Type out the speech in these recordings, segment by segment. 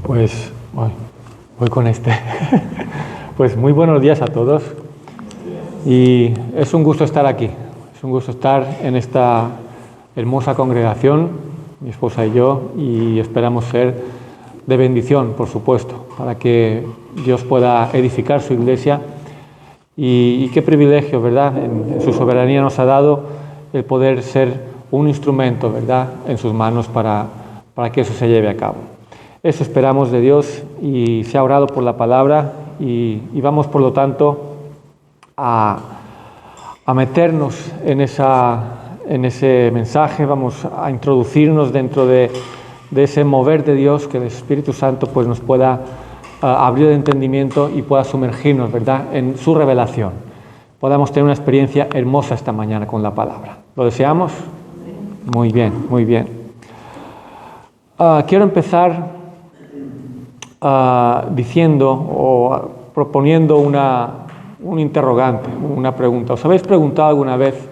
Pues voy con este. Pues muy buenos días a todos. Y es un gusto estar aquí. Es un gusto estar en esta hermosa congregación, mi esposa y yo, y esperamos ser de bendición, por supuesto, para que Dios pueda edificar su iglesia. Y qué privilegio, ¿verdad? En su soberanía nos ha dado el poder ser un instrumento, ¿verdad?, en sus manos para que eso se lleve a cabo. Eso esperamos de Dios, y se ha orado por la palabra, y vamos, por lo tanto, a meternos en ese mensaje. Vamos a introducirnos dentro de ese mover de Dios, que el Espíritu Santo pues nos pueda abrir el entendimiento y pueda sumergirnos, ¿verdad?, en su revelación. Podamos tener una experiencia hermosa esta mañana con la palabra. ¿Lo deseamos? Muy bien, muy bien. Quiero empezar diciendo o proponiendo un interrogante, una pregunta. ¿Os habéis preguntado alguna vez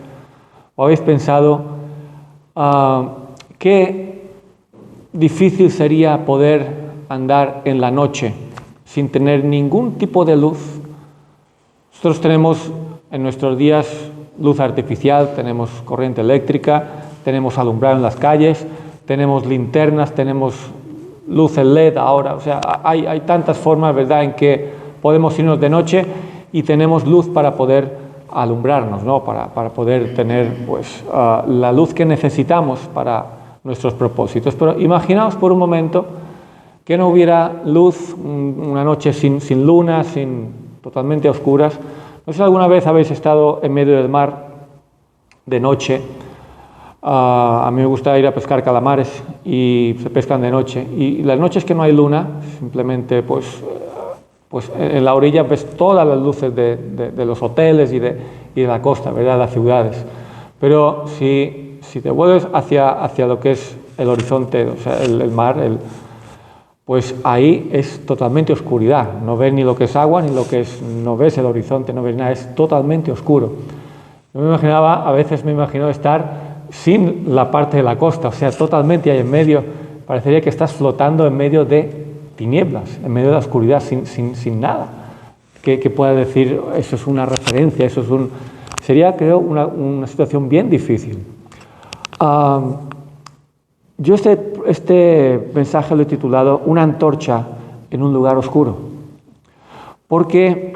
o habéis pensado qué difícil sería poder andar en la noche sin tener ningún tipo de luz? Nosotros tenemos en nuestros días luz artificial, tenemos corriente eléctrica, tenemos alumbrado en las calles, tenemos linternas, tenemos luz en LED ahora. O sea, hay tantas formas, ¿verdad?, en que podemos irnos de noche y tenemos luz para poder alumbrarnos, ¿no?, para poder tener pues la luz que necesitamos para nuestros propósitos. Pero imaginaos por un momento que no hubiera luz, una noche sin luna, totalmente a oscuras. No sé si alguna vez habéis estado en medio del mar de noche. A mí me gusta ir a pescar calamares y se pescan de noche. Y las noches que no hay luna, simplemente pues en la orilla ves todas las luces de los hoteles y de la costa, ¿verdad?, de las ciudades. Pero si te vuelves hacia lo que es el horizonte, o sea, el mar, pues ahí es totalmente oscuridad. No ves ni lo que es agua, no ves el horizonte, no ves nada, es totalmente oscuro. A veces me imagino estar sin la parte de la costa, o sea, totalmente ahí en medio. Parecería que estás flotando en medio de tinieblas, en medio de la oscuridad, sin nada que pueda decir eso es una referencia, sería, creo, una situación bien difícil. Yo este mensaje lo he titulado Una antorcha en un lugar oscuro, porque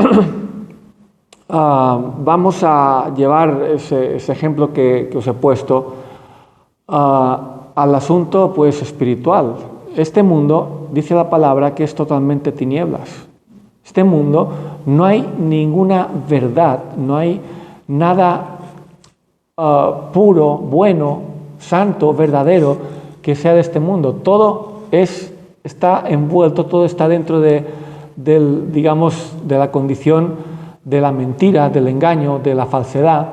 vamos a llevar ese ejemplo que os he puesto al asunto pues espiritual. Este mundo, dice la palabra, que es totalmente tinieblas. Este mundo no hay ninguna verdad, no hay nada puro, bueno, santo, verdadero que sea de este mundo. Todo está envuelto, todo está dentro de la condición de la mentira, del engaño, de la falsedad,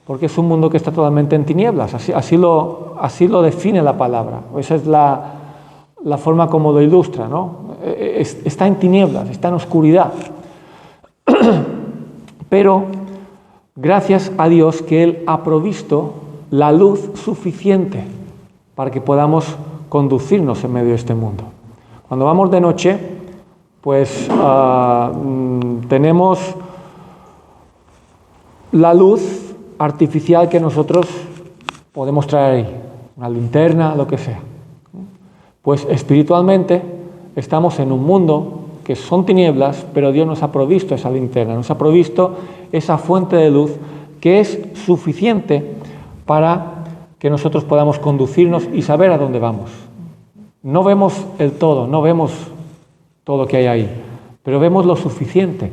porque es un mundo que está totalmente en tinieblas. Así lo define la palabra. Esa es la forma como lo ilustra, ¿no? Está en tinieblas, está en oscuridad. Pero gracias a Dios que Él ha provisto la luz suficiente para que podamos conducirnos en medio de este mundo. Cuando vamos de noche, pues tenemos la luz artificial que nosotros podemos traer ahí, una linterna, lo que sea. Pues espiritualmente estamos en un mundo que son tinieblas, pero Dios nos ha provisto esa linterna, nos ha provisto esa fuente de luz que es suficiente para que nosotros podamos conducirnos y saber a dónde vamos. No vemos el todo, no vemos todo lo que hay ahí, pero vemos lo suficiente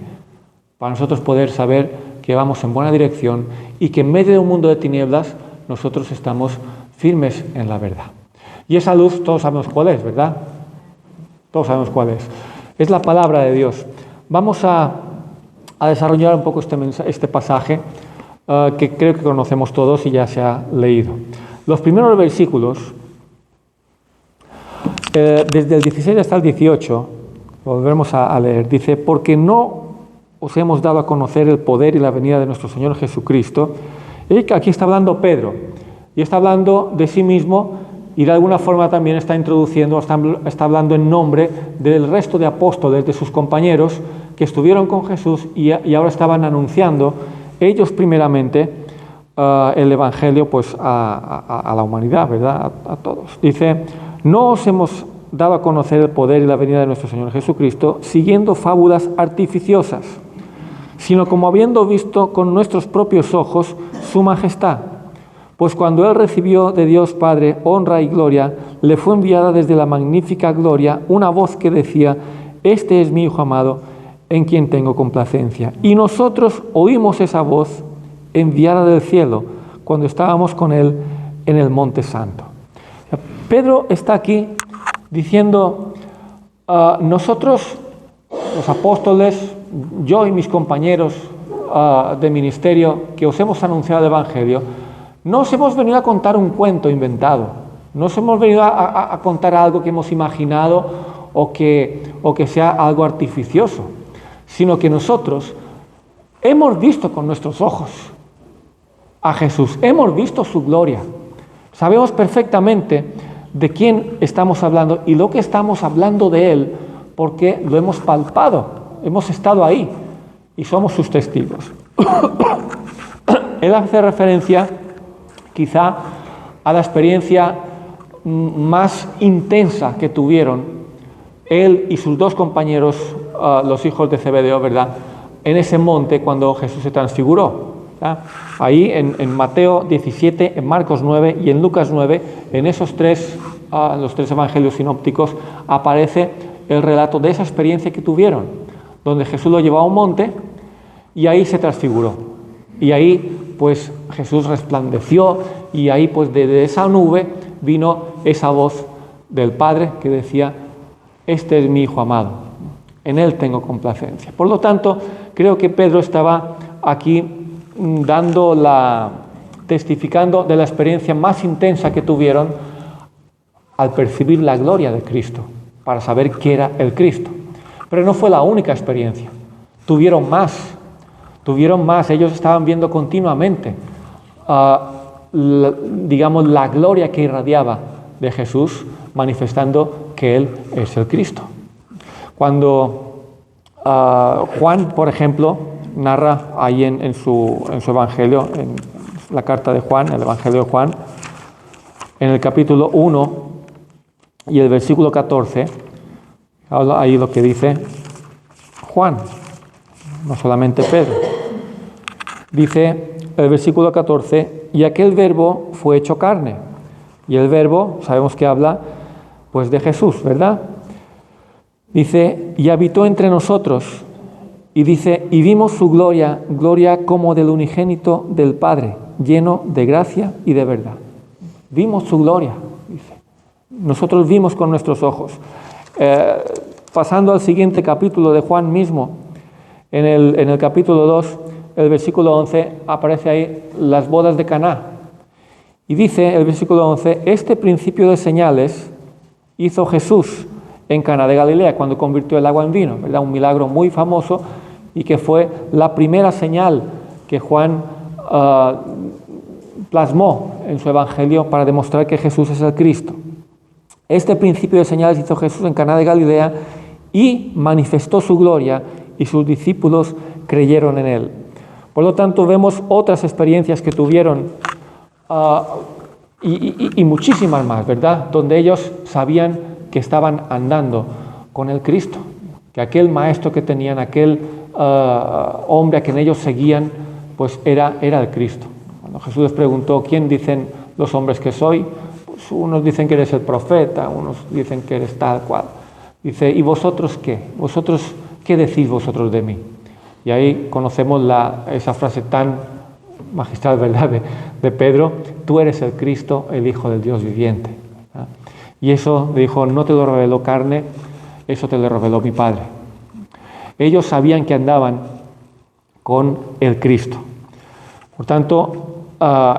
para nosotros poder saber que vamos en buena dirección y que en medio de un mundo de tinieblas nosotros estamos firmes en la verdad. Y esa luz todos sabemos cuál es, ¿verdad? Todos sabemos cuál es. Es la palabra de Dios. Vamos a desarrollar un poco este pasaje que creo que conocemos todos y ya se ha leído. Los primeros versículos, desde el 16 hasta el 18, lo volvemos a leer. Dice, porque no os hemos dado a conocer el poder y la venida de nuestro Señor Jesucristo. Y aquí está hablando Pedro. Y Y está hablando de sí mismo y de alguna forma también está introduciendo, está hablando en nombre del resto de apóstoles, de sus compañeros que estuvieron con Jesús y ahora estaban anunciando ellos primeramente el Evangelio pues a la humanidad, ¿verdad? A todos. Dice, no os hemos dado a conocer el poder y la venida de nuestro Señor Jesucristo siguiendo fábulas artificiosas, sino como habiendo visto con nuestros propios ojos su majestad. Pues cuando Él recibió de Dios Padre honra y gloria, le fue enviada desde la magnífica gloria una voz que decía, este es mi Hijo amado, en quien tengo complacencia. Y nosotros oímos esa voz enviada del cielo cuando estábamos con Él en el Monte Santo. Pedro está aquí diciendo, nosotros, los apóstoles, yo y mis compañeros de ministerio que os hemos anunciado el Evangelio, no os hemos venido a contar un cuento inventado, no os hemos venido a contar algo que hemos imaginado o que sea algo artificioso, sino que nosotros hemos visto con nuestros ojos a Jesús, hemos visto su gloria, sabemos perfectamente de quién estamos hablando y lo que estamos hablando de Él porque lo hemos palpado, hemos estado ahí y somos sus testigos. Él hace referencia quizá a la experiencia más intensa que tuvieron él y sus dos compañeros, los hijos de Zebedeo, ¿verdad?, en ese monte cuando Jesús se transfiguró. ¿Verdad? Ahí en Mateo 17, en Marcos 9 y en Lucas 9, en esos los tres evangelios sinópticos, aparece el relato de esa experiencia que tuvieron, donde Jesús lo llevó a un monte y ahí se transfiguró. Y ahí pues Jesús resplandeció y ahí pues de esa nube vino esa voz del Padre que decía, este es mi Hijo amado, en Él tengo complacencia. Por lo tanto, creo que Pedro estaba aquí testificando de la experiencia más intensa que tuvieron al percibir la gloria de Cristo, para saber qué era el Cristo. Pero no fue la única experiencia, tuvieron más, ellos estaban viendo continuamente, la gloria que irradiaba de Jesús, manifestando que Él es el Cristo. Cuando Juan, por ejemplo, narra ahí en su Evangelio, en la carta de Juan, el Evangelio de Juan, en el capítulo 1 y el versículo 14, habla ahí lo que dice Juan, no solamente Pedro. Dice el versículo 14, y aquel verbo fue hecho carne. Y el verbo, sabemos que habla pues de Jesús, ¿verdad? Dice, y habitó entre nosotros. Y dice, y vimos su gloria, gloria como del unigénito del Padre, lleno de gracia y de verdad. Vimos su gloria, dice. Nosotros vimos con nuestros ojos. Pasando al siguiente capítulo de Juan mismo, en el capítulo 2, el versículo 11, aparece ahí las bodas de Caná. Y dice el versículo 11, este principio de señales hizo Jesús en Caná de Galilea, cuando convirtió el agua en vino, ¿verdad? Un milagro muy famoso y que fue la primera señal que Juan plasmó en su evangelio para demostrar que Jesús es el Cristo. Este principio de señales hizo Jesús en Caná de Galilea y manifestó su gloria y sus discípulos creyeron en él. Por lo tanto, vemos otras experiencias que tuvieron y muchísimas más, ¿verdad? Donde ellos sabían que estaban andando con el Cristo, que aquel maestro que tenían, aquel hombre a quien ellos seguían, pues era el Cristo. Cuando Jesús les preguntó, ¿quién dicen los hombres que soy? Pues unos dicen que eres el profeta, unos dicen que eres tal cual. Dice, ¿y vosotros qué? ¿Vosotros qué decís vosotros de mí? Y ahí conocemos esa frase tan magistral, ¿verdad?, de Pedro, tú eres el Cristo, el Hijo del Dios viviente. ¿Verdad? Y eso dijo, no te lo reveló carne, eso te lo reveló mi Padre. Ellos sabían que andaban con el Cristo. Por tanto,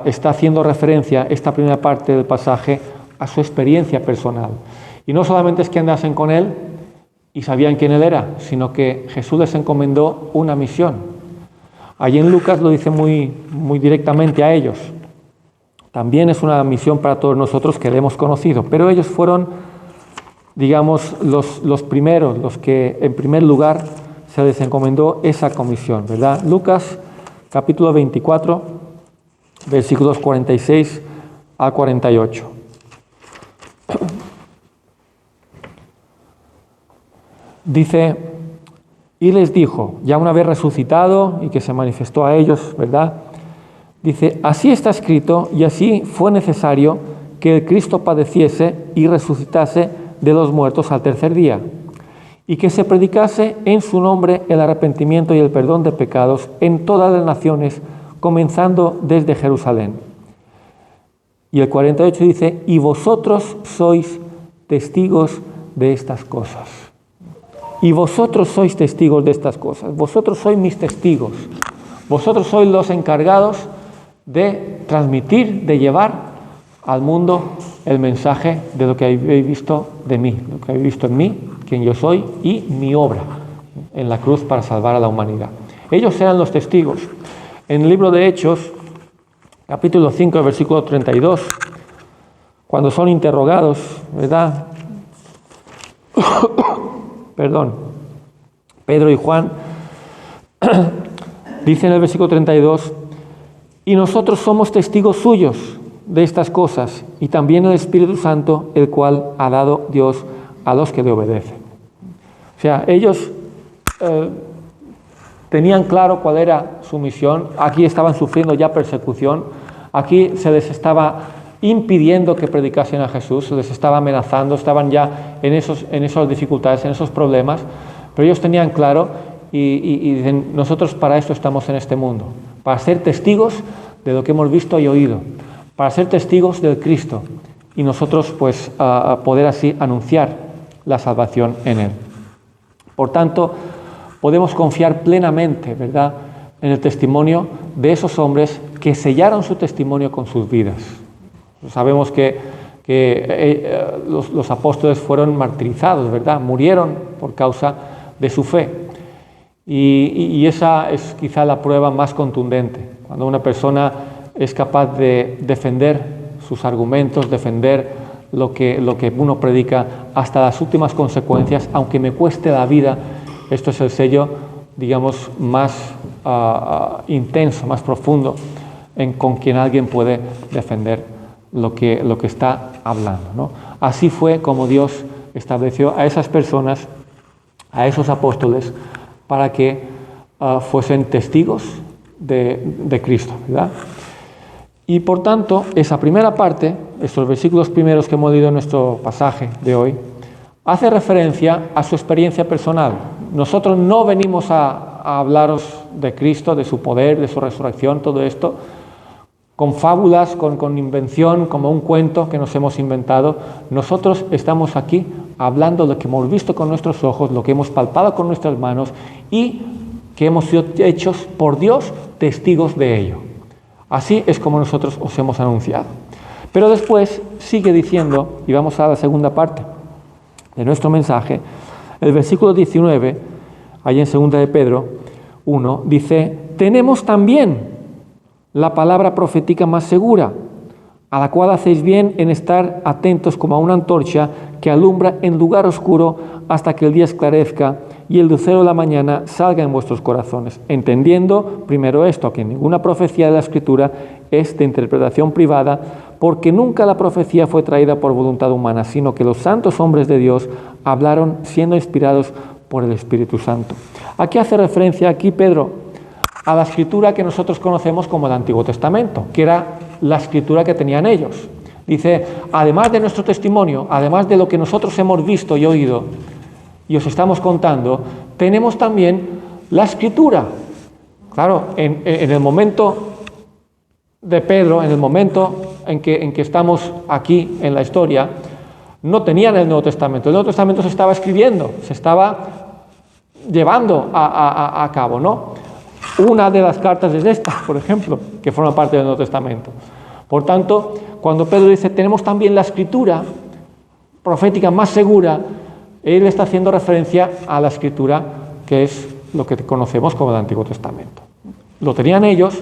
está haciendo referencia esta primera parte del pasaje a su experiencia personal. Y no solamente es que andasen con Él y sabían quién Él era, sino que Jesús les encomendó una misión. Allí en Lucas lo dice muy, muy directamente a ellos. También es una misión para todos nosotros que le hemos conocido, pero ellos fueron, digamos, los primeros, los que en primer lugar se les encomendó esa comisión, ¿verdad? Lucas capítulo 24, versículos 46 a 48. Dice, y les dijo, ya una vez resucitado y que se manifestó a ellos, ¿verdad? Dice, así está escrito y así fue necesario que el Cristo padeciese y resucitase de los muertos al tercer día, y que se predicase en su nombre el arrepentimiento y el perdón de pecados en todas las naciones, comenzando desde Jerusalén. Y el 48 dice, y vosotros sois testigos de estas cosas. Y vosotros sois testigos de estas cosas. Vosotros sois mis testigos. Vosotros sois los encargados de transmitir, de llevar al mundo el mensaje de lo que habéis visto de mí, lo que habéis visto en mí, quien yo soy y mi obra en la cruz para salvar a la humanidad. Ellos eran los testigos. En el libro de Hechos, capítulo 5, versículo 32, cuando son interrogados, ¿verdad? Perdón, Pedro y Juan, dice en el versículo 32, y nosotros somos testigos suyos de estas cosas, y también el Espíritu Santo, el cual ha dado Dios a los que le obedecen. O sea, ellos tenían claro cuál era su misión. Aquí estaban sufriendo ya persecución, aquí se les estaba impidiendo que predicasen a Jesús, se les estaba amenazando, estaban ya en esas dificultades, en esos problemas, pero ellos tenían claro y dicen, nosotros para esto estamos en este mundo, para ser testigos de lo que hemos visto y oído, para ser testigos del Cristo y nosotros pues a poder así anunciar la salvación en Él. Por tanto, podemos confiar plenamente, ¿verdad?, en el testimonio de esos hombres que sellaron su testimonio con sus vidas. Sabemos que los apóstoles fueron martirizados, ¿verdad? Murieron por causa de su fe. Y esa es quizá la prueba más contundente, cuando una persona es capaz de defender sus argumentos, defender lo que uno predica hasta las últimas consecuencias, aunque me cueste la vida. Esto es el sello, digamos, más intenso, más profundo, con quien alguien puede defender lo que está hablando, ¿no? Así fue como Dios estableció a esas personas, a esos apóstoles, para que fuesen testigos de Cristo, ¿verdad? Y por tanto, esa primera parte, estos versículos primeros que hemos leído en nuestro pasaje de hoy, hace referencia a su experiencia personal. Nosotros no venimos a hablaros de Cristo, de su poder, de su resurrección, todo esto, con fábulas, con invención, como un cuento que nos hemos inventado. Nosotros estamos aquí hablando de lo que hemos visto con nuestros ojos, lo que hemos palpado con nuestras manos y que hemos sido hechos por Dios testigos de ello. Así es como nosotros os hemos anunciado. Pero después sigue diciendo, y vamos a la segunda parte de nuestro mensaje, el versículo 19, ahí en 2 de Pedro 1, dice, tenemos también la palabra profética más segura, a la cual hacéis bien en estar atentos como a una antorcha que alumbra en lugar oscuro hasta que el día esclarezca y el lucero de la mañana salga en vuestros corazones, entendiendo primero esto, que ninguna profecía de la Escritura es de interpretación privada, porque nunca la profecía fue traída por voluntad humana, sino que los santos hombres de Dios hablaron siendo inspirados por el Espíritu Santo. ¿A qué hace referencia aquí Pedro? A la escritura que nosotros conocemos como el Antiguo Testamento, que era la escritura que tenían ellos. Dice, además de nuestro testimonio, además de lo que nosotros hemos visto y oído, y os estamos contando, tenemos también la escritura. Claro, en el momento de Pedro, en el momento en que estamos aquí en la historia, no tenían el Nuevo Testamento. El Nuevo Testamento se estaba escribiendo, se estaba llevando a cabo, ¿no? Una de las cartas es esta, por ejemplo, que forma parte del Nuevo Testamento. Por tanto, cuando Pedro dice, tenemos también la escritura profética más segura, él está haciendo referencia a la escritura que es lo que conocemos como el Antiguo Testamento. Lo tenían ellos,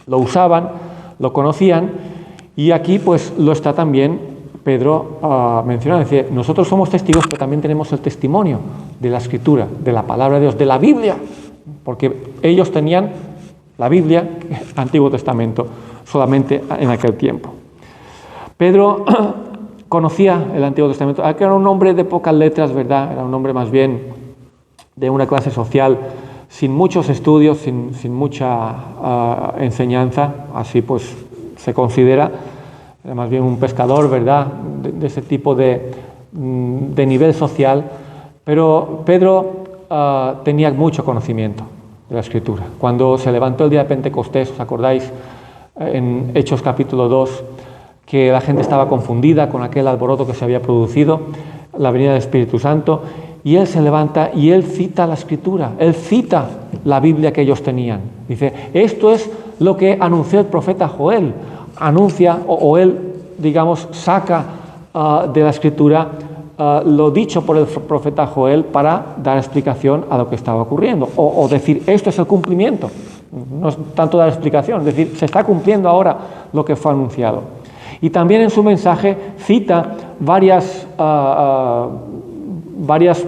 lo usaban, lo conocían Y aquí pues lo está también Pedro mencionando. Dice, nosotros somos testigos, pero también tenemos el testimonio de la Escritura, de la palabra de Dios, de la Biblia, porque ellos tenían la Biblia, Antiguo Testamento, solamente en aquel tiempo. Pedro conocía el Antiguo Testamento, era un hombre de pocas letras, ¿verdad? Era un hombre más bien de una clase social sin muchos estudios, sin mucha enseñanza, así pues se considera, era más bien un pescador, ¿verdad?, de ese tipo de nivel social, pero Pedro tenía mucho conocimiento de la Escritura. Cuando se levantó el día de Pentecostés, ¿os acordáis? En Hechos capítulo 2, que la gente estaba confundida con aquel alboroto que se había producido, la venida del Espíritu Santo, y él se levanta y él cita la Escritura, él cita la Biblia que ellos tenían. Dice, esto es lo que anunció el profeta Joel. Anuncia, o él, digamos, saca de la Escritura lo dicho por el profeta Joel para dar explicación a lo que estaba ocurriendo, o decir, esto es el cumplimiento. No es tanto dar explicación, es decir, se está cumpliendo ahora lo que fue anunciado. Y también en su mensaje cita varias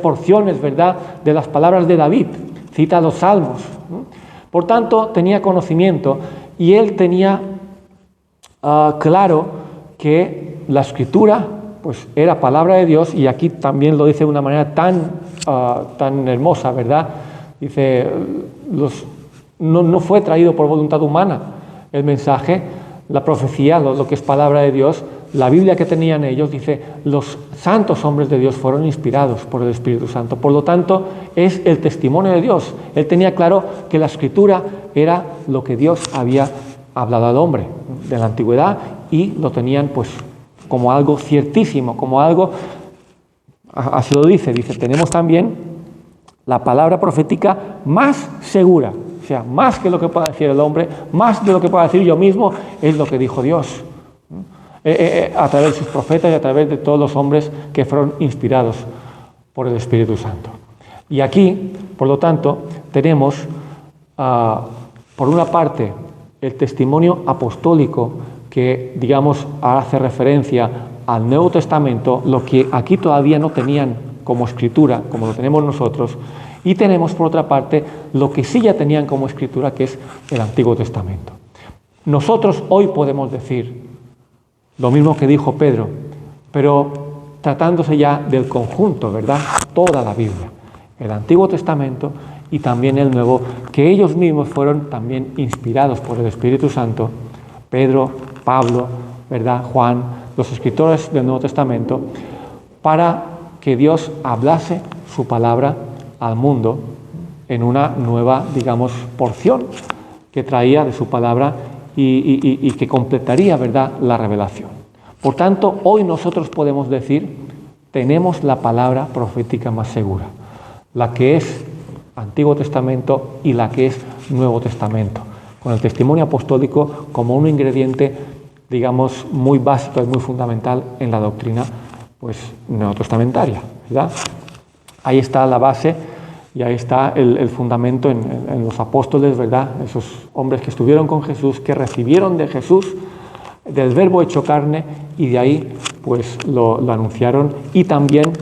porciones, ¿verdad?, de las palabras de David, cita los salmos. Por tanto, tenía conocimiento y él tenía claro que la Escritura pues era palabra de Dios, y aquí también lo dice de una manera tan hermosa, ¿verdad? Dice, no fue traído por voluntad humana el mensaje, la profecía, lo que es palabra de Dios, la Biblia que tenían ellos, dice, los santos hombres de Dios fueron inspirados por el Espíritu Santo. Por lo tanto, es el testimonio de Dios. Él tenía claro que la Escritura era lo que Dios había hablado al hombre de la antigüedad, y lo tenían pues como algo ciertísimo, como algo, así lo dice, tenemos también la palabra profética más segura, o sea, más que lo que pueda decir el hombre, más de lo que pueda decir yo mismo, es lo que dijo Dios, a través de sus profetas y a través de todos los hombres que fueron inspirados por el Espíritu Santo. Y aquí, por lo tanto, tenemos, por una parte, el testimonio apostólico que, digamos, hace referencia al Nuevo Testamento, lo que aquí todavía no tenían como escritura, como lo tenemos nosotros, y tenemos, por otra parte, lo que sí ya tenían como escritura, que es el Antiguo Testamento. Nosotros hoy podemos decir lo mismo que dijo Pedro, pero tratándose ya del conjunto, ¿verdad? Toda la Biblia, el Antiguo Testamento y también el Nuevo, que ellos mismos fueron también inspirados por el Espíritu Santo, Pedro, Pablo, ¿verdad?, Juan, los escritores del Nuevo Testamento, para que Dios hablase su palabra al mundo en una nueva, digamos, porción que traía de su palabra y que completaría, ¿verdad?, la revelación. Por tanto, hoy nosotros podemos decir, tenemos la palabra profética más segura, la que es Antiguo Testamento y la que es Nuevo Testamento, con el testimonio apostólico como un ingrediente, digamos, muy básico y muy fundamental en la doctrina pues neotestamentaria, ¿verdad? Ahí está la base y ahí está el fundamento en los apóstoles, ¿verdad? Esos hombres que estuvieron con Jesús, que recibieron de Jesús, del Verbo hecho carne, y de ahí pues lo anunciaron y también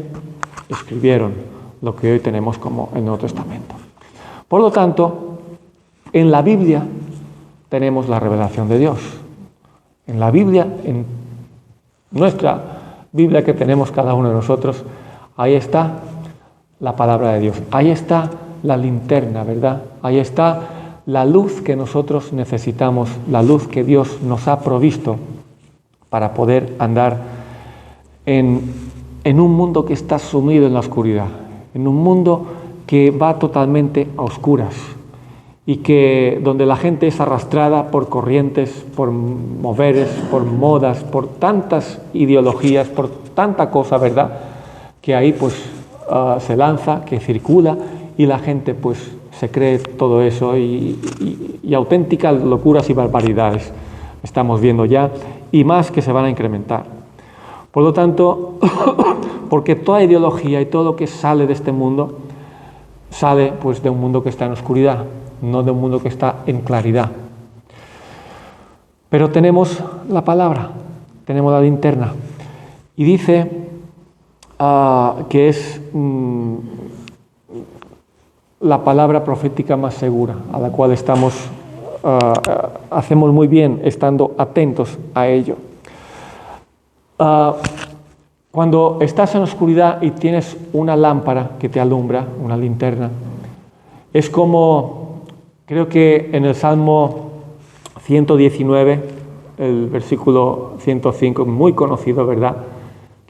escribieron lo que hoy tenemos como el Nuevo Testamento. Por lo tanto, en la Biblia tenemos la revelación de Dios. En la Biblia, en nuestra Biblia que tenemos cada uno de nosotros, ahí está la palabra de Dios. Ahí está la linterna, ¿verdad? Ahí está la luz que nosotros necesitamos, la luz que Dios nos ha provisto para poder andar en un mundo que está sumido en la oscuridad, en un mundo que va totalmente a oscuras y que donde la gente es arrastrada por corrientes, por moveres, por modas, por tantas ideologías, por tanta cosa, ¿verdad?, que ahí pues se lanza, que circula, y la gente pues se cree todo eso y auténticas locuras y barbaridades estamos viendo ya, y más que se van a incrementar. Por lo tanto, porque toda ideología y todo lo que sale de este mundo sale pues de un mundo que está en oscuridad, no de un mundo que está en claridad. Pero tenemos la palabra, tenemos la linterna. Y dice que es la palabra profética más segura, a la cual hacemos muy bien estando atentos a ello. Cuando estás en oscuridad y tienes una lámpara que te alumbra, una linterna, es como, creo que en el Salmo 119, el versículo 105, muy conocido, ¿verdad?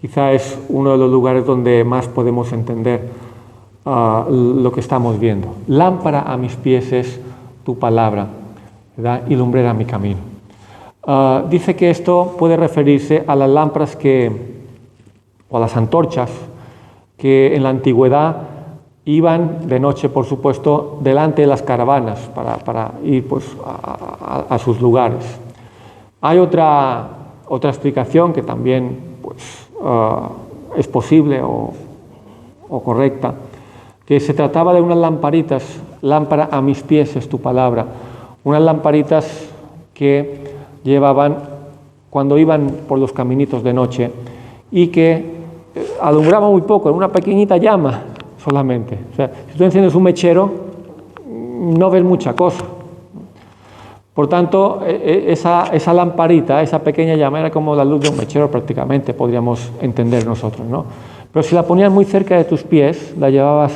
Quizá es uno de los lugares donde más podemos entender lo que estamos viendo. Lámpara a mis pies es tu palabra, ¿verdad? Y lumbrera mi camino. Dice que esto puede referirse a las lámparas o a las antorchas que en la antigüedad iban de noche, por supuesto, delante de las caravanas para ir pues, a sus lugares. Hay otra explicación que también pues, es posible o correcta, que se trataba de unas lamparitas, lámpara a mis pies es tu palabra, unas lamparitas que llevaban cuando iban por los caminitos de noche y que alumbraban muy poco, en una pequeñita llama solamente. O sea, si tú enciendes un mechero, no ves mucha cosa. Por tanto, esa lamparita, esa pequeña llama, era como la luz de un mechero prácticamente, podríamos entender nosotros, ¿no? Pero si la ponías muy cerca de tus pies, la llevabas,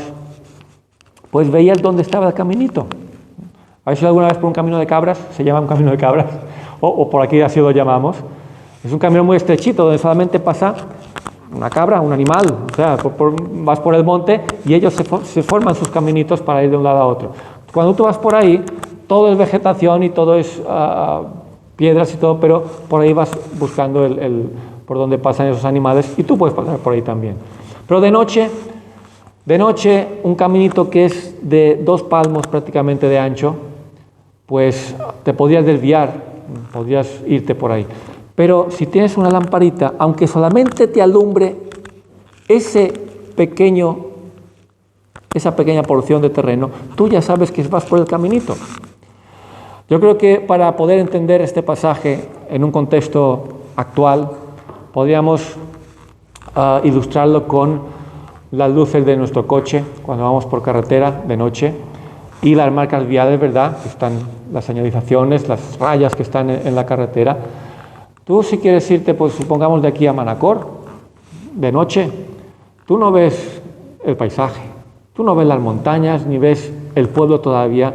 pues veías dónde estaba el caminito. ¿Habéis ido alguna vez por un camino de cabras? Se llama un camino de cabras, o por aquí así lo llamamos. Es un camino muy estrechito, donde solamente pasa una cabra, un animal. O sea, vas por el monte y ellos se forman sus caminitos para ir de un lado a otro. Cuando tú vas por ahí, todo es vegetación y todo es piedras y todo, pero por ahí vas buscando por donde pasan esos animales y tú puedes pasar por ahí también. Pero de noche, un caminito que es de 2 palmos prácticamente de ancho, pues te podías desviar, podías irte por ahí. Pero si tienes una lamparita, aunque solamente te alumbre esa pequeña porción de terreno, tú ya sabes que vas por el caminito. Yo creo que para poder entender este pasaje en un contexto actual, podríamos ilustrarlo con las luces de nuestro coche cuando vamos por carretera de noche y las marcas viales, ¿verdad? Que están las señalizaciones, las rayas que están en la carretera. Tú si quieres irte, pues supongamos de aquí a Manacor, de noche, tú no ves el paisaje, tú no ves las montañas, ni ves el pueblo todavía,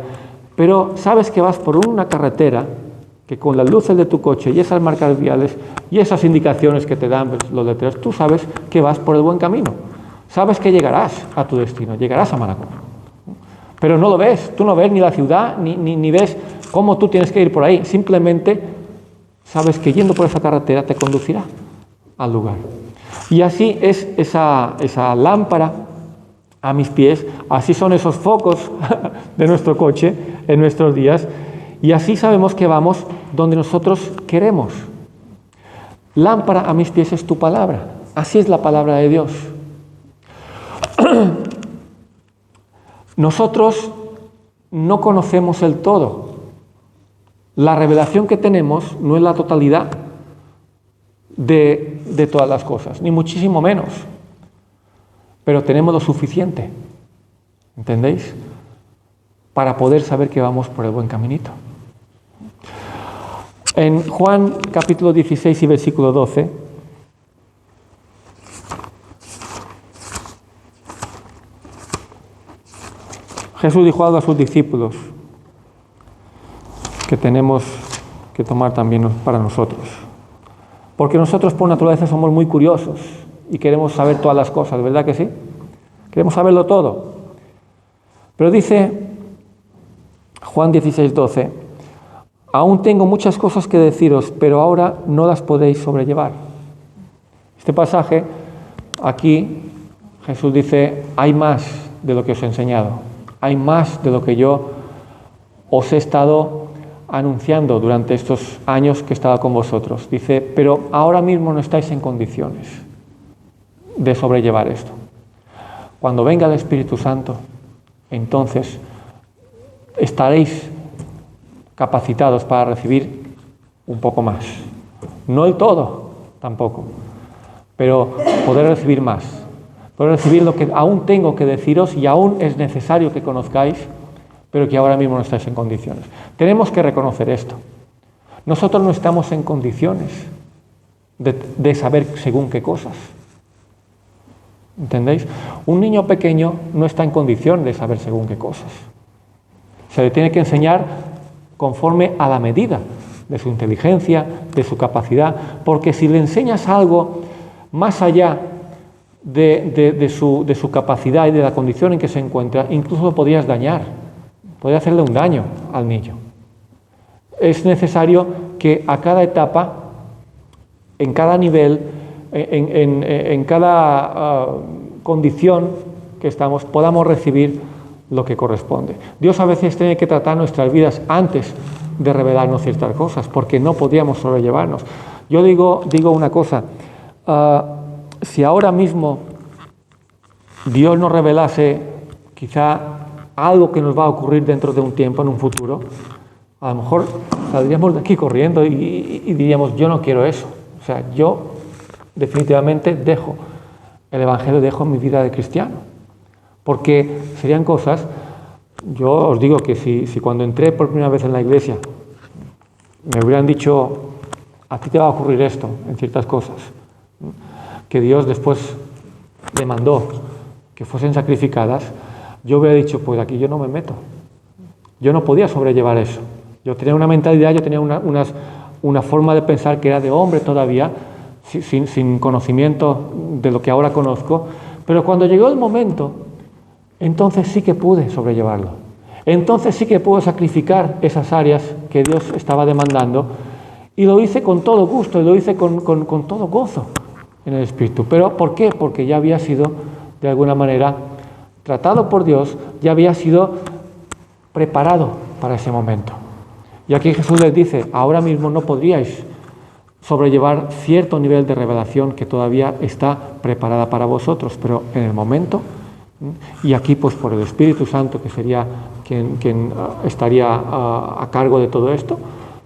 pero sabes que vas por una carretera que con las luces de tu coche y esas marcas viales y esas indicaciones que te dan los letreros, tú sabes que vas por el buen camino. Sabes que llegarás a tu destino, llegarás a Manacor. Pero no lo ves, tú no ves ni la ciudad, ni ves cómo tú tienes que ir por ahí. Simplemente sabes que yendo por esa carretera te conducirá al lugar. Y así es esa lámpara a mis pies, así son esos focos de nuestro coche en nuestros días, y así sabemos que vamos donde nosotros queremos. Lámpara a mis pies es tu palabra, así es la palabra de Dios. Nosotros no conocemos el todo. La revelación que tenemos no es la totalidad de todas las cosas, ni muchísimo menos. Pero tenemos lo suficiente, ¿entendéis? Para poder saber que vamos por el buen caminito. En Juan capítulo 16 y versículo 12, Jesús dijo algo a sus discípulos que tenemos que tomar también para nosotros. Porque nosotros por naturaleza somos muy curiosos y queremos saber todas las cosas, ¿verdad que sí? Queremos saberlo todo. Pero dice Juan 16, 12, aún tengo muchas cosas que deciros, pero ahora no las podéis sobrellevar. Este pasaje, aquí Jesús dice, hay más de lo que os he enseñado, hay más de lo que yo os he estado anunciando durante estos años que he estado con vosotros. Dice, pero ahora mismo no estáis en condiciones de sobrellevar esto. Cuando venga el Espíritu Santo, entonces estaréis capacitados para recibir un poco más. No el todo, tampoco. Pero poder recibir más, poder recibir lo que aún tengo que deciros y aún es necesario que conozcáis, pero que ahora mismo no estáis en condiciones. Tenemos que reconocer esto. Nosotros no estamos en condiciones de saber según qué cosas. ¿Entendéis? Un niño pequeño no está en condición de saber según qué cosas. Se le tiene que enseñar conforme a la medida de su inteligencia, de su capacidad, porque si le enseñas algo más allá de su capacidad y de la condición en que se encuentra, incluso lo podrías dañar, podría hacerle un daño al niño. Es necesario que a cada etapa, en cada nivel, en cada condición que estamos, podamos recibir lo que corresponde. Dios a veces tiene que tratar nuestras vidas antes de revelarnos ciertas cosas, porque no podríamos sobrellevarnos. Yo digo una cosa, si ahora mismo Dios nos revelase quizá algo que nos va a ocurrir dentro de un tiempo, en un futuro, a lo mejor saldríamos de aquí corriendo y diríamos, yo no quiero eso. O sea, yo definitivamente dejo el Evangelio, dejo mi vida de cristiano. Porque serían cosas, yo os digo que si cuando entré por primera vez en la iglesia me hubieran dicho, a ti te va a ocurrir esto en ciertas cosas, que Dios después demandó que fuesen sacrificadas, yo hubiera dicho, pues aquí yo no me meto. Yo no podía sobrellevar eso. Yo tenía una mentalidad, yo tenía una forma de pensar que era de hombre todavía, sin conocimiento de lo que ahora conozco, pero cuando llegó el momento, entonces sí que pude sobrellevarlo. Entonces sí que puedo sacrificar esas áreas que Dios estaba demandando y lo hice con todo gusto, y lo hice con todo gozo en el Espíritu. ¿Pero por qué? Porque ya había sido, de alguna manera, tratado por Dios, ya había sido preparado para ese momento. Y aquí Jesús les dice, ahora mismo no podríais sobrellevar cierto nivel de revelación que todavía está preparada para vosotros, pero en el momento, y aquí pues por el Espíritu Santo, que sería quien estaría a cargo de todo esto,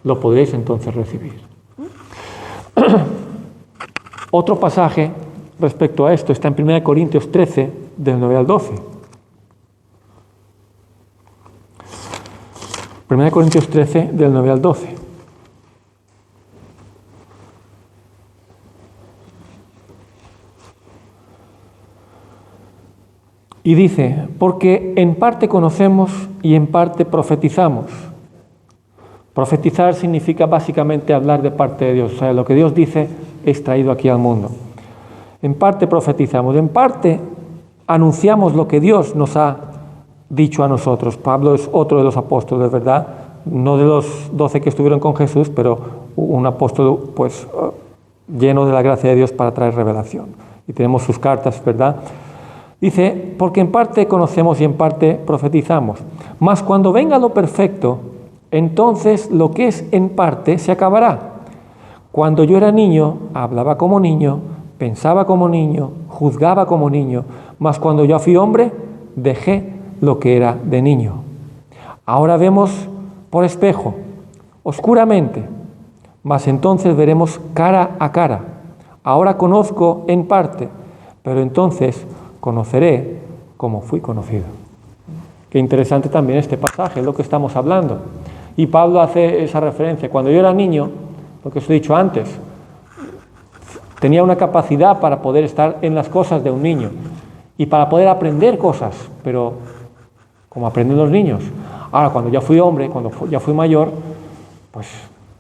lo podréis entonces recibir. Otro pasaje respecto a esto está en 1 Corintios 13, del 9 al 12. 1 Corintios 13, del 9 al 12. Y dice, porque en parte conocemos y en parte profetizamos. Profetizar significa básicamente hablar de parte de Dios. O sea, lo que Dios dice es traído aquí al mundo. En parte profetizamos, en parte anunciamos lo que Dios nos ha dicho a nosotros. Pablo es otro de los apóstoles, ¿verdad? No de los 12 que estuvieron con Jesús, pero un apóstol pues lleno de la gracia de Dios para traer revelación. Y tenemos sus cartas, ¿verdad? Dice, porque en parte conocemos y en parte profetizamos. Mas cuando venga lo perfecto, entonces lo que es en parte se acabará. Cuando yo era niño, hablaba como niño, pensaba como niño, juzgaba como niño. Mas cuando yo fui hombre, dejé lo que era de niño. Ahora vemos por espejo, oscuramente, mas entonces veremos cara a cara. Ahora conozco en parte, pero entonces conoceré como fui conocido. Qué interesante también este pasaje, es lo que estamos hablando. Y Pablo hace esa referencia. Cuando yo era niño, lo que os he dicho antes, tenía una capacidad para poder estar en las cosas de un niño y para poder aprender cosas, pero como aprenden los niños. Ahora, cuando ya fui hombre, cuando ya fui mayor, pues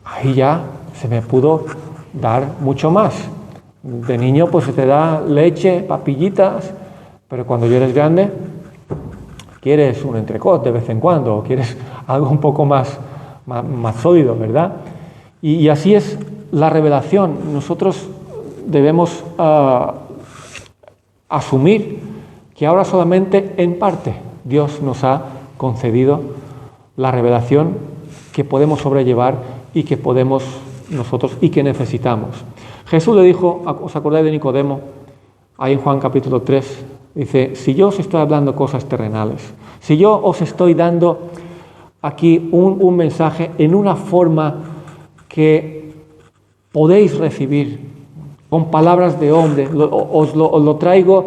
ahí ya se me pudo dar mucho más. De niño pues se te da leche, papillitas, pero cuando ya eres grande, quieres un entrecot de vez en cuando, o quieres algo un poco más sólido, ¿verdad? Y así es la revelación. Nosotros debemos asumir que ahora solamente en parte Dios nos ha concedido la revelación que podemos sobrellevar y que podemos nosotros y que necesitamos. Jesús le dijo, ¿os acordáis de Nicodemo? Ahí en Juan capítulo 3, dice, si yo os estoy hablando cosas terrenales, si yo os estoy dando aquí un mensaje en una forma que podéis recibir, con palabras de hombre, os lo traigo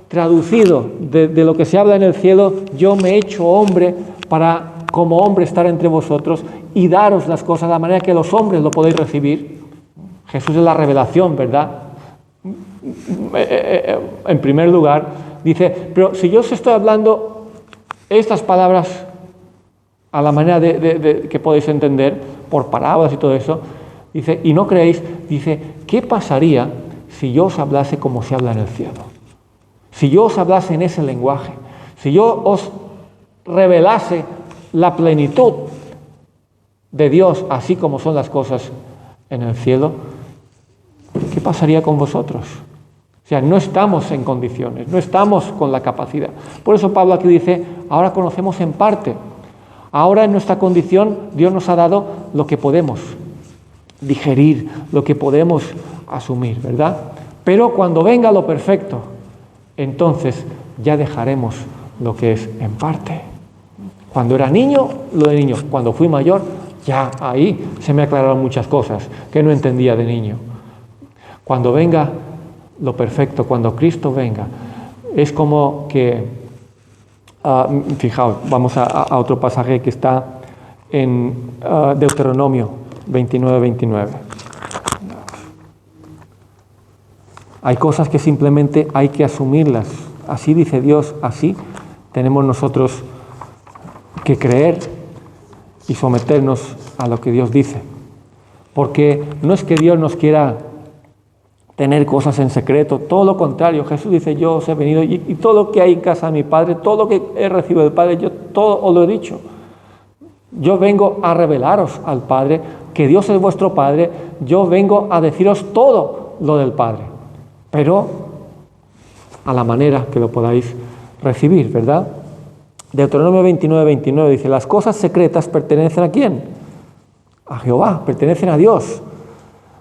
traducido de lo que se habla en el cielo. Yo me he hecho hombre para, como hombre, estar entre vosotros y daros las cosas de la manera que los hombres lo podéis recibir. Jesús es la revelación, ¿verdad? En primer lugar, dice, pero si yo os estoy hablando estas palabras a la manera de que podéis entender, por parábolas y todo eso, dice, y no creéis, dice, ¿qué pasaría si yo os hablase como se habla en el cielo? Si yo os hablase en ese lenguaje, si yo os revelase la plenitud de Dios, así como son las cosas en el cielo, ¿qué pasaría con vosotros? O sea, no estamos en condiciones, no estamos con la capacidad. Por eso Pablo aquí dice, ahora conocemos en parte. Ahora en nuestra condición Dios nos ha dado lo que podemos digerir, lo que podemos asumir, ¿verdad? Pero cuando venga lo perfecto, entonces ya dejaremos lo que es en parte. Cuando era niño, lo de niño. Cuando fui mayor, ya ahí se me aclararon muchas cosas que no entendía de niño. Cuando venga lo perfecto, cuando Cristo venga, es como que, fijaos, vamos a otro pasaje que está en Deuteronomio 29:29. Hay cosas que simplemente hay que asumirlas. Así dice Dios, así tenemos nosotros que creer y someternos a lo que Dios dice. Porque no es que Dios nos quiera tener cosas en secreto, todo lo contrario. Jesús dice, yo os he venido y todo lo que hay en casa de mi Padre, todo lo que he recibido del Padre, yo todo os lo he dicho. Yo vengo a revelaros al Padre, que Dios es vuestro Padre, yo vengo a deciros todo lo del Padre, pero a la manera que lo podáis recibir, ¿verdad? Deuteronomio 29:29 dice, las cosas secretas pertenecen ¿a quién? A Jehová, pertenecen a Dios.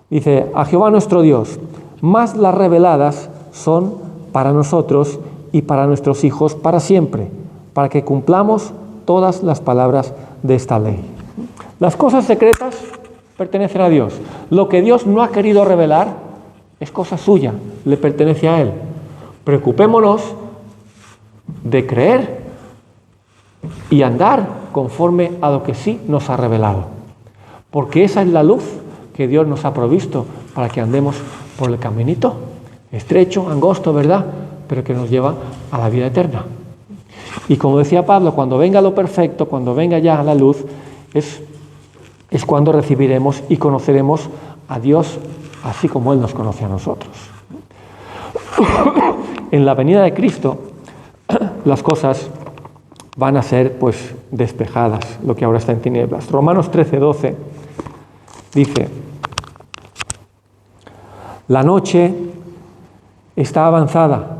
Dice, a Jehová nuestro Dios, mas las reveladas son para nosotros y para nuestros hijos para siempre, para que cumplamos todas las palabras de esta ley. Las cosas secretas pertenecen a Dios. Lo que Dios no ha querido revelar es cosa suya, le pertenece a Él. Preocupémonos de creer y andar conforme a lo que sí nos ha revelado, porque esa es la luz que Dios nos ha provisto para que andemos por el caminito estrecho, angosto, ¿verdad?, pero que nos lleva a la vida eterna. Y como decía Pablo, cuando venga lo perfecto, cuando venga ya la luz, es cuando recibiremos y conoceremos a Dios así como Él nos conoce a nosotros. En la venida de Cristo, las cosas van a ser pues despejadas, lo que ahora está en tinieblas. Romanos 13:12 dice, la noche está avanzada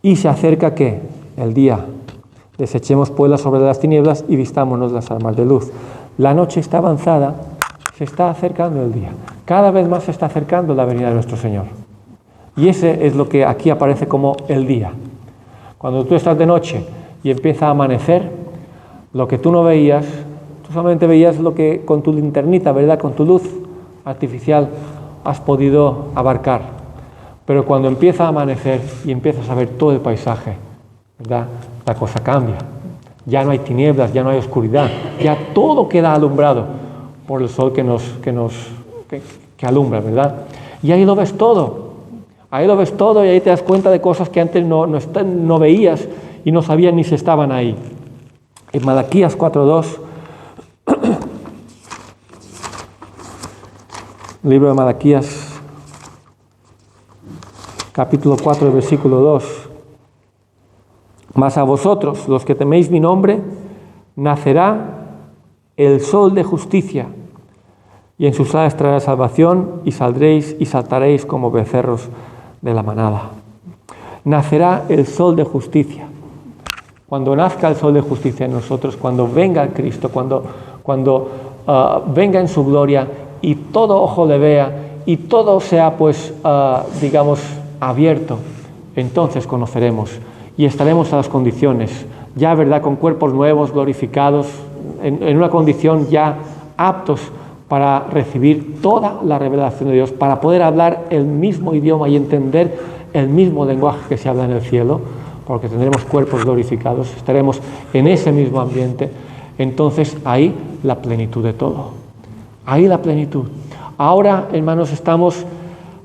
y se acerca ¿qué? El día. Desechemos pues las obras de las tinieblas y vistámonos las armas de luz. La noche está avanzada, se está acercando el día. Cada vez más se está acercando la venida de nuestro Señor. Y ese es lo que aquí aparece como el día. Cuando tú estás de noche y empieza a amanecer, lo que tú no veías, tú solamente veías lo que con tu linternita, ¿verdad?, con tu luz artificial has podido abarcar. Pero cuando empieza a amanecer y empiezas a ver todo el paisaje, ¿verdad?, la cosa cambia. Ya no hay tinieblas, ya no hay oscuridad, ya todo queda alumbrado por el sol que alumbra, ¿verdad? Y ahí lo ves todo. Ahí lo ves todo y ahí te das cuenta de cosas que antes no veías y no sabías ni si estaban ahí. En Malaquías 4:2, libro de Malaquías, capítulo 4, versículo 2. Mas a vosotros, los que teméis mi nombre, nacerá el sol de justicia, y en sus alas traerá salvación, y saldréis y saltaréis como becerros de la manada. Nacerá el sol de justicia. Cuando nazca el sol de justicia en nosotros, cuando venga el Cristo, cuando venga en su gloria y todo ojo le vea y todo sea digamos abierto, entonces conoceremos y estaremos a las condiciones, ya, ¿verdad?, con cuerpos nuevos, glorificados, en una condición ya aptos para recibir toda la revelación de Dios, para poder hablar el mismo idioma y entender el mismo lenguaje que se habla en el cielo, porque tendremos cuerpos glorificados, estaremos en ese mismo ambiente. Entonces ahí la plenitud de todo, ahí la plenitud. Ahora, hermanos, estamos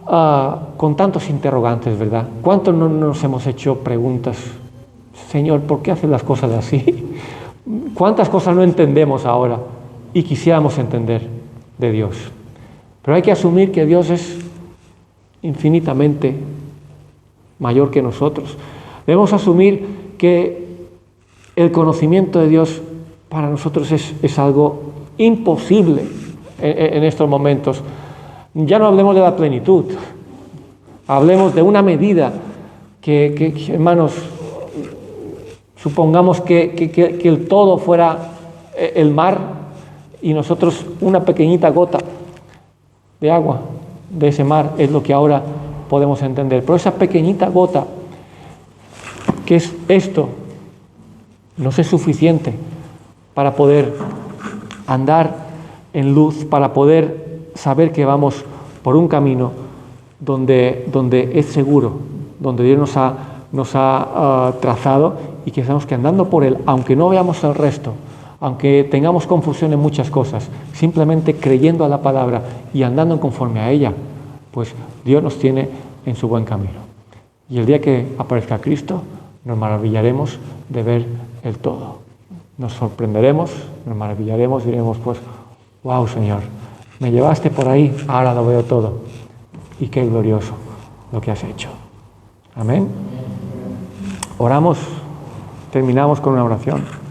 con tantos interrogantes, ¿verdad? ¿Cuántos no nos hemos hecho preguntas? Señor, ¿por qué haces las cosas así? ¿Cuántas cosas no entendemos ahora y quisiéramos entender de Dios? Pero hay que asumir que Dios es infinitamente mayor que nosotros. Debemos asumir que el conocimiento de Dios para nosotros es algo imposible en estos momentos. Ya no hablemos de la plenitud, hablemos de una medida que hermanos, supongamos que el todo fuera el mar y nosotros una pequeñita gota de agua de ese mar es lo que ahora podemos entender. Pero esa pequeñita gota, que es esto, no es suficiente para poder andar en luz, para poder saber que vamos por un camino donde es seguro, donde Dios nos ha trazado, y que sabemos que andando por Él, aunque no veamos el resto, aunque tengamos confusión en muchas cosas, simplemente creyendo a la palabra y andando conforme a ella, pues Dios nos tiene en su buen camino. Y el día que aparezca Cristo, nos maravillaremos de ver el todo. Nos sorprenderemos, nos maravillaremos, diremos, pues, wow, Señor, me llevaste por ahí, ahora lo veo todo. Y qué glorioso lo que has hecho. Amén. Oramos, terminamos con una oración.